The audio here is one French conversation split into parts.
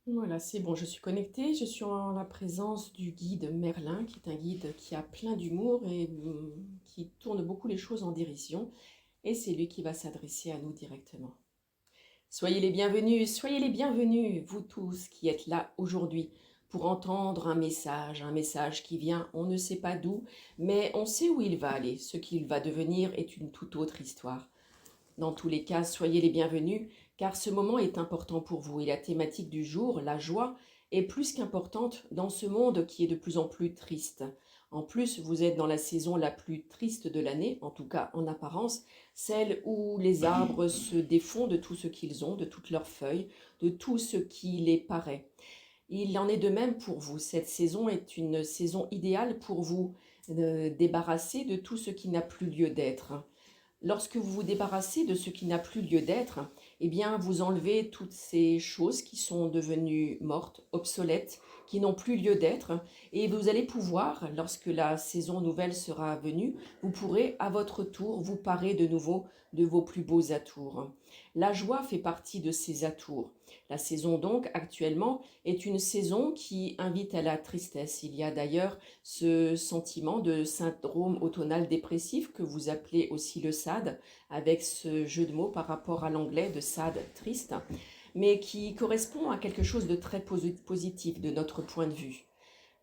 Voilà, c'est bon, je suis connectée. Je suis en la présence du guide Merlin, qui est un guide qui a plein d'humour et qui tourne beaucoup les choses en dérision. Et c'est lui qui va s'adresser à nous directement. Soyez les bienvenus, vous tous qui êtes là aujourd'hui pour entendre un message qui vient, on ne sait pas d'où, mais on sait où il va aller. Ce qu'il va devenir est une toute autre histoire. Dans tous les cas, soyez les bienvenus, car ce moment est important pour vous et la thématique du jour, la joie, est plus qu'importante dans ce monde qui est de plus en plus triste. En plus, vous êtes dans la saison la plus triste de l'année, en tout cas en apparence, celle où les arbres se défont de tout ce qu'ils ont, de toutes leurs feuilles, de tout ce qui les paraît. Il en est de même pour vous. Cette saison est une saison idéale pour vous débarrasser de tout ce qui n'a plus lieu d'être. Lorsque vous vous débarrassez de ce qui n'a plus lieu d'être, eh bien, vous enlevez toutes ces choses qui sont devenues mortes, obsolètes, qui n'ont plus lieu d'être, et vous allez pouvoir, lorsque la saison nouvelle sera venue, vous pourrez à votre tour vous parer de nouveau de vos plus beaux atours. La joie fait partie de ces atours. La saison donc actuellement est une saison qui invite à la tristesse. Il y a d'ailleurs ce sentiment de syndrome automnal dépressif que vous appelez aussi le SAD, avec ce jeu de mots par rapport à l'anglais de sad, triste, mais qui correspond à quelque chose de très positif de notre point de vue.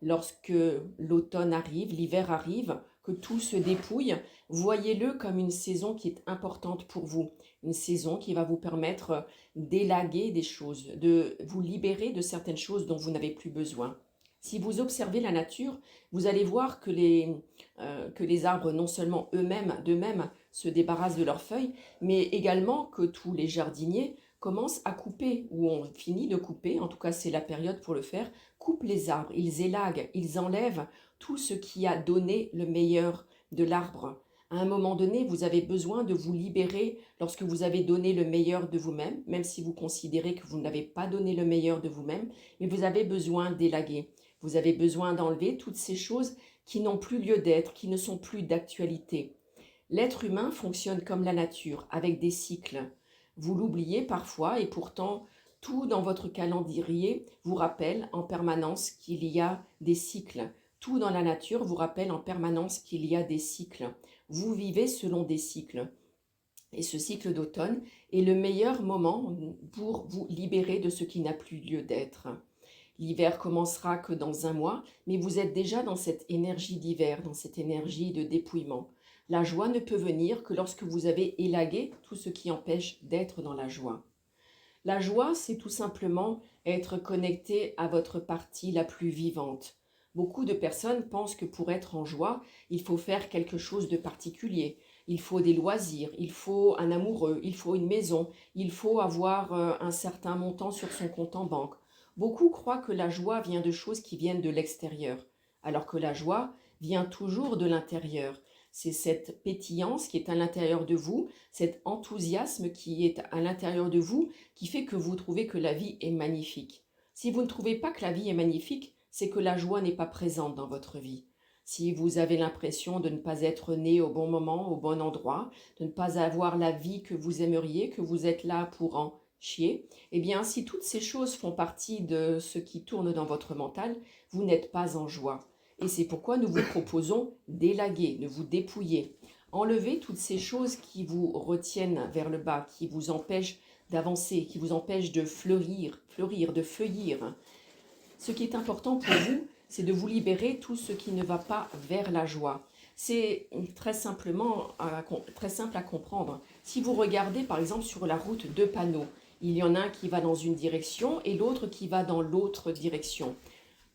Lorsque l'automne arrive, l'hiver arrive, que tout se dépouille, voyez-le comme une saison qui est importante pour vous, une saison qui va vous permettre d'élaguer des choses, de vous libérer de certaines choses dont vous n'avez plus besoin. Si vous observez la nature, vous allez voir que les arbres, non seulement eux-mêmes, d'eux-mêmes, se débarrassent de leurs feuilles, mais également que tous les jardiniers commencent à couper, ou ont fini de couper, en tout cas c'est la période pour le faire, coupent les arbres, ils élaguent, ils enlèvent tout ce qui a donné le meilleur de l'arbre. À un moment donné, vous avez besoin de vous libérer lorsque vous avez donné le meilleur de vous-même, même si vous considérez que vous n'avez pas donné le meilleur de vous-même, mais vous avez besoin d'élaguer. Vous avez besoin d'enlever toutes ces choses qui n'ont plus lieu d'être, qui ne sont plus d'actualité. L'être humain fonctionne comme la nature, avec des cycles. Vous l'oubliez parfois et pourtant tout dans votre calendrier vous rappelle en permanence qu'il y a des cycles. Tout dans la nature vous rappelle en permanence qu'il y a des cycles. Vous vivez selon des cycles. Et ce cycle d'automne est le meilleur moment pour vous libérer de ce qui n'a plus lieu d'être. L'hiver commencera que dans un mois, mais vous êtes déjà dans cette énergie d'hiver, dans cette énergie de dépouillement. La joie ne peut venir que lorsque vous avez élagué tout ce qui empêche d'être dans la joie. La joie, c'est tout simplement être connecté à votre partie la plus vivante. Beaucoup de personnes pensent que pour être en joie, il faut faire quelque chose de particulier. Il faut des loisirs, il faut un amoureux, il faut une maison, il faut avoir un certain montant sur son compte en banque. Beaucoup croient que la joie vient de choses qui viennent de l'extérieur, alors que la joie vient toujours de l'intérieur. C'est cette pétillance qui est à l'intérieur de vous, cet enthousiasme qui est à l'intérieur de vous, qui fait que vous trouvez que la vie est magnifique. Si vous ne trouvez pas que la vie est magnifique, c'est que la joie n'est pas présente dans votre vie. Si vous avez l'impression de ne pas être né au bon moment, au bon endroit, de ne pas avoir la vie que vous aimeriez, que vous êtes là pour en chier, eh bien, si toutes ces choses font partie de ce qui tourne dans votre mental, vous n'êtes pas en joie. Et c'est pourquoi nous vous proposons d'élaguer, de vous dépouiller. Enlevez toutes ces choses qui vous retiennent vers le bas, qui vous empêchent d'avancer, qui vous empêchent de fleurir, de feuillir. Ce qui est important pour vous, c'est de vous libérer tout ce qui ne va pas vers la joie. C'est très simple à comprendre. Si vous regardez par exemple sur la route deux panneaux, il y en a un qui va dans une direction et l'autre qui va dans l'autre direction.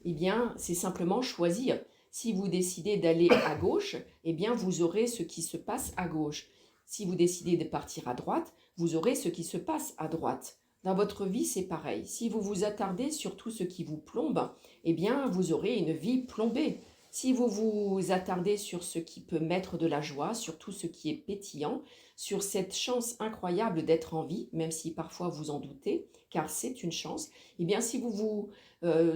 Eh bien, c'est simplement choisir. Si vous décidez d'aller à gauche, eh bien, vous aurez ce qui se passe à gauche. Si vous décidez de partir à droite, vous aurez ce qui se passe à droite. Dans votre vie, c'est pareil. Si vous vous attardez sur tout ce qui vous plombe, eh bien, vous aurez une vie plombée. Si vous vous attardez sur ce qui peut mettre de la joie, sur tout ce qui est pétillant, sur cette chance incroyable d'être en vie, même si parfois vous en doutez, car c'est une chance, eh bien, si vous vous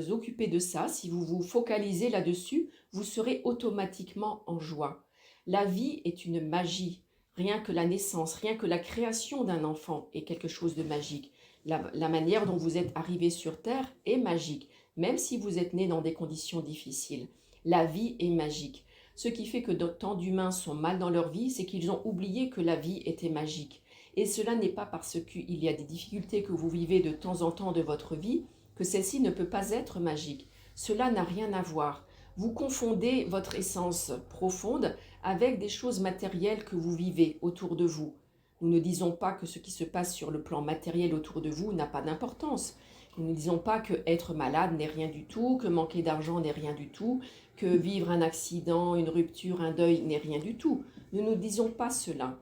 occupez de ça, si vous vous focalisez là-dessus, vous serez automatiquement en joie. La vie est une magie. Rien que la naissance, rien que la création d'un enfant est quelque chose de magique. La manière dont vous êtes arrivé sur Terre est magique, même si vous êtes né dans des conditions difficiles. La vie est magique. Ce qui fait que tant d'humains sont mal dans leur vie, c'est qu'ils ont oublié que la vie était magique. Et cela n'est pas parce qu'il y a des difficultés que vous vivez de temps en temps de votre vie que celle-ci ne peut pas être magique. Cela n'a rien à voir. Vous confondez votre essence profonde avec des choses matérielles que vous vivez autour de vous. Nous ne disons pas que ce qui se passe sur le plan matériel autour de vous n'a pas d'importance. Nous ne disons pas que être malade n'est rien du tout, que manquer d'argent n'est rien du tout, que vivre un accident, une rupture, un deuil n'est rien du tout. Nous ne disons pas cela.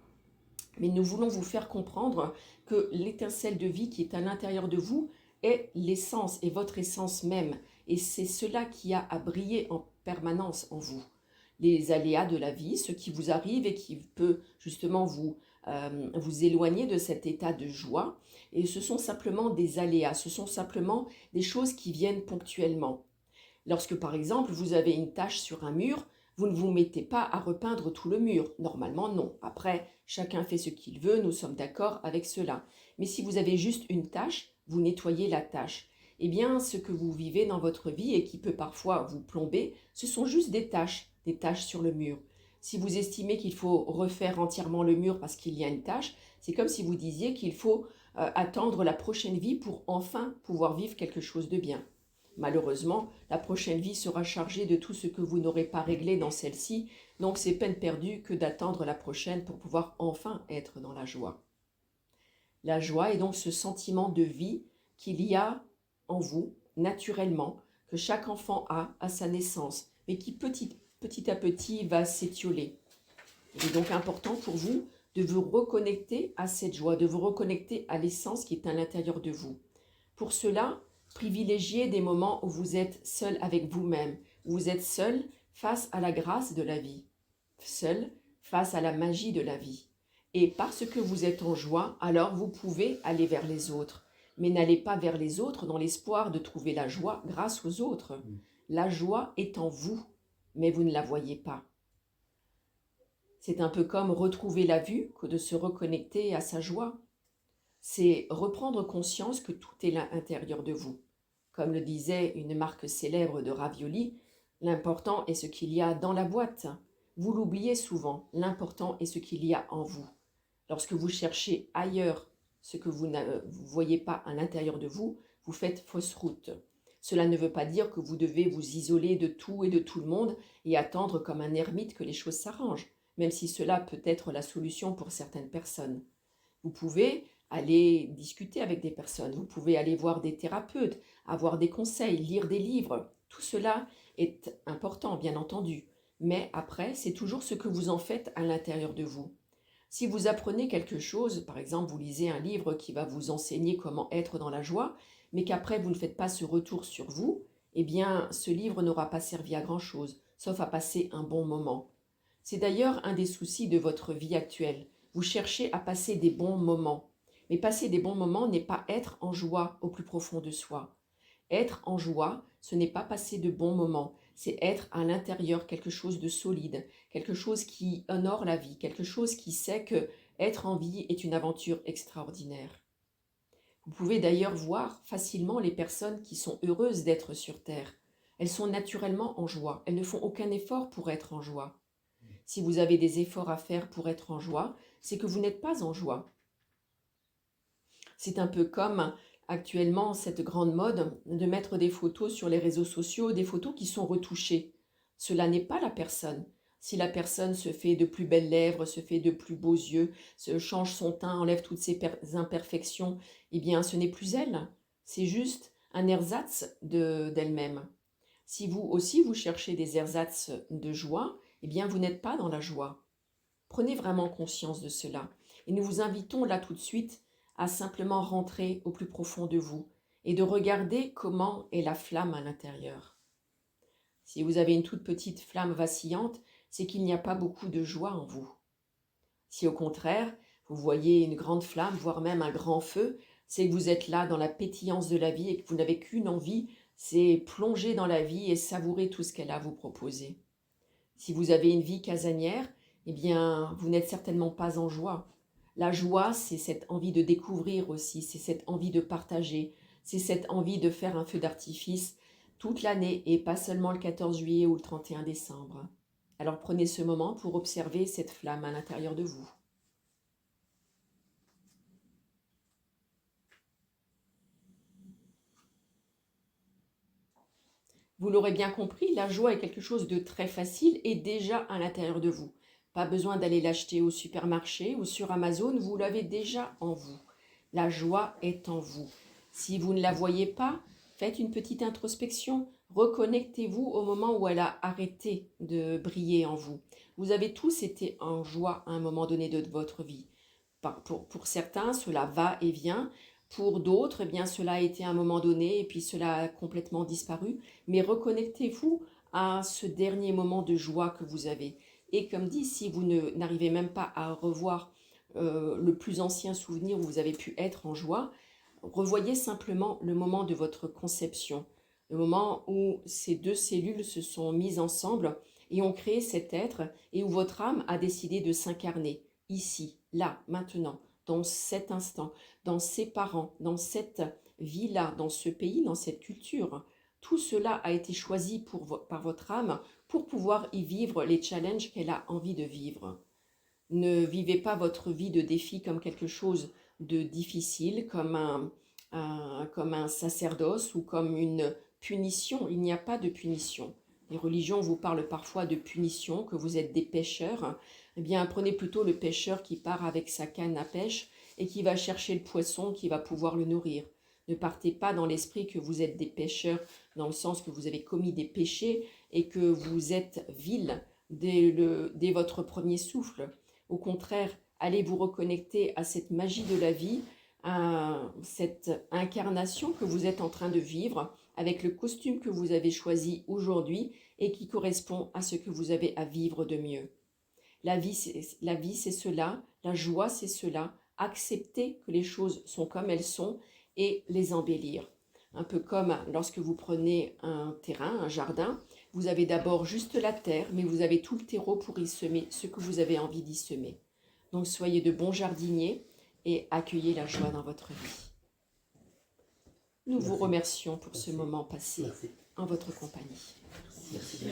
Mais nous voulons vous faire comprendre que l'étincelle de vie qui est à l'intérieur de vous est l'essence, et votre essence même. Et c'est cela qui a à briller en permanence en vous. Les aléas de la vie, ce qui vous arrive et qui peut justement vous éloigner de cet état de joie, et ce sont simplement des aléas, ce sont simplement des choses qui viennent ponctuellement. Lorsque par exemple vous avez une tache sur un mur, vous ne vous mettez pas à repeindre tout le mur. Normalement, non. Après, chacun fait ce qu'il veut, nous sommes d'accord avec cela. Mais si vous avez juste une tache, vous nettoyez la tache. Eh bien, ce que vous vivez dans votre vie et qui peut parfois vous plomber, ce sont juste des taches sur le mur. Si vous estimez qu'il faut refaire entièrement le mur parce qu'il y a une tache, c'est comme si vous disiez qu'il faut attendre la prochaine vie pour enfin pouvoir vivre quelque chose de bien. Malheureusement, la prochaine vie sera chargée de tout ce que vous n'aurez pas réglé dans celle-ci, donc c'est peine perdue que d'attendre la prochaine pour pouvoir enfin être dans la joie. La joie est donc ce sentiment de vie qu'il y a en vous, naturellement, que chaque enfant a à sa naissance, mais qui petit à petit va s'étioler. Il est donc important pour vous de vous reconnecter à cette joie, de vous reconnecter à l'essence qui est à l'intérieur de vous. Pour cela, privilégiez des moments où vous êtes seul avec vous-même, où vous êtes seul face à la grâce de la vie, seul face à la magie de la vie. Et parce que vous êtes en joie, alors vous pouvez aller vers les autres. Mais n'allez pas vers les autres dans l'espoir de trouver la joie grâce aux autres. La joie est en vous, mais vous ne la voyez pas. C'est un peu comme retrouver la vue que de se reconnecter à sa joie. C'est reprendre conscience que tout est à l'intérieur de vous. Comme le disait une marque célèbre de raviolis, l'important est ce qu'il y a dans la boîte. Vous l'oubliez souvent, l'important est ce qu'il y a en vous. Lorsque vous cherchez ailleurs ce que vous ne voyez pas à l'intérieur de vous, vous faites fausse route. Cela ne veut pas dire que vous devez vous isoler de tout et de tout le monde et attendre comme un ermite que les choses s'arrangent, même si cela peut être la solution pour certaines personnes. Vous pouvez aller discuter avec des personnes, vous pouvez aller voir des thérapeutes, avoir des conseils, lire des livres. Tout cela est important, bien entendu. Mais après, c'est toujours ce que vous en faites à l'intérieur de vous. Si vous apprenez quelque chose, par exemple, vous lisez un livre qui va vous enseigner comment être dans la joie, mais qu'après vous ne faites pas ce retour sur vous, eh bien, ce livre n'aura pas servi à grand-chose, sauf à passer un bon moment. C'est d'ailleurs un des soucis de votre vie actuelle. Vous cherchez à passer des bons moments. Mais passer des bons moments n'est pas être en joie au plus profond de soi. Être en joie, ce n'est pas passer de bons moments, c'est être à l'intérieur quelque chose de solide, quelque chose qui honore la vie, quelque chose qui sait que être en vie est une aventure extraordinaire. Vous pouvez d'ailleurs voir facilement les personnes qui sont heureuses d'être sur Terre. Elles sont naturellement en joie, elles ne font aucun effort pour être en joie. Si vous avez des efforts à faire pour être en joie, c'est que vous n'êtes pas en joie. C'est un peu comme actuellement cette grande mode de mettre des photos sur les réseaux sociaux, des photos qui sont retouchées. Cela n'est pas la personne. Si la personne se fait de plus belles lèvres, se fait de plus beaux yeux, se change son teint, enlève toutes ses imperfections, eh bien ce n'est plus elle. C'est juste un ersatz d'elle-même. Si vous aussi vous cherchez des ersatz de joie, eh bien vous n'êtes pas dans la joie. Prenez vraiment conscience de cela. Et nous vous invitons là tout de suite à simplement rentrer au plus profond de vous et de regarder comment est la flamme à l'intérieur. Si vous avez une toute petite flamme vacillante, c'est qu'il n'y a pas beaucoup de joie en vous. Si au contraire, vous voyez une grande flamme, voire même un grand feu, c'est que vous êtes là dans la pétillance de la vie et que vous n'avez qu'une envie, c'est plonger dans la vie et savourer tout ce qu'elle a à vous proposer. Si vous avez une vie casanière, eh bien, vous n'êtes certainement pas en joie. La joie, c'est cette envie de découvrir aussi, c'est cette envie de partager, c'est cette envie de faire un feu d'artifice toute l'année et pas seulement le 14 juillet ou le 31 décembre. Alors prenez ce moment pour observer cette flamme à l'intérieur de vous. Vous l'aurez bien compris, la joie est quelque chose de très facile et déjà à l'intérieur de vous. Pas besoin d'aller l'acheter au supermarché ou sur Amazon, vous l'avez déjà en vous. La joie est en vous. Si vous ne la voyez pas, faites une petite introspection, reconnectez-vous au moment où elle a arrêté de briller en vous. Vous avez tous été en joie à un moment donné de votre vie. Pour certains, cela va et vient. Pour d'autres, eh bien, cela a été à un moment donné et puis cela a complètement disparu. Mais reconnectez-vous à ce dernier moment de joie que vous avez. Et comme dit, si vous n'arrivez même pas à revoir le plus ancien souvenir où vous avez pu être en joie, revoyez simplement le moment de votre conception, le moment où ces deux cellules se sont mises ensemble et ont créé cet être et où votre âme a décidé de s'incarner ici, là, maintenant, dans cet instant, dans ses parents, dans cette vie-là, dans ce pays, dans cette culture. Tout cela a été choisi par votre âme pour pouvoir y vivre les challenges qu'elle a envie de vivre. Ne vivez pas votre vie de défi comme quelque chose de difficile, comme un sacerdoce ou comme une punition. Il n'y a pas de punition. Les religions vous parlent parfois de punition, que vous êtes des pêcheurs. Eh bien, prenez plutôt le pêcheur qui part avec sa canne à pêche et qui va chercher le poisson qui va pouvoir le nourrir. Ne partez pas dans l'esprit que vous êtes des pêcheurs, dans le sens que vous avez commis des péchés et que vous êtes vil dès votre premier souffle. Au contraire, allez vous reconnecter à cette magie de la vie, à cette incarnation que vous êtes en train de vivre avec le costume que vous avez choisi aujourd'hui et qui correspond à ce que vous avez à vivre de mieux. La vie, c'est cela, la joie, c'est cela. Accepter que les choses sont comme elles sont et les embellir. Un peu comme lorsque vous prenez un terrain, un jardin, vous avez d'abord juste la terre, mais vous avez tout le terreau pour y semer ce que vous avez envie d'y semer. Donc soyez de bons jardiniers et accueillez la joie dans votre vie. Nous vous remercions pour ce moment passé en votre compagnie. Merci.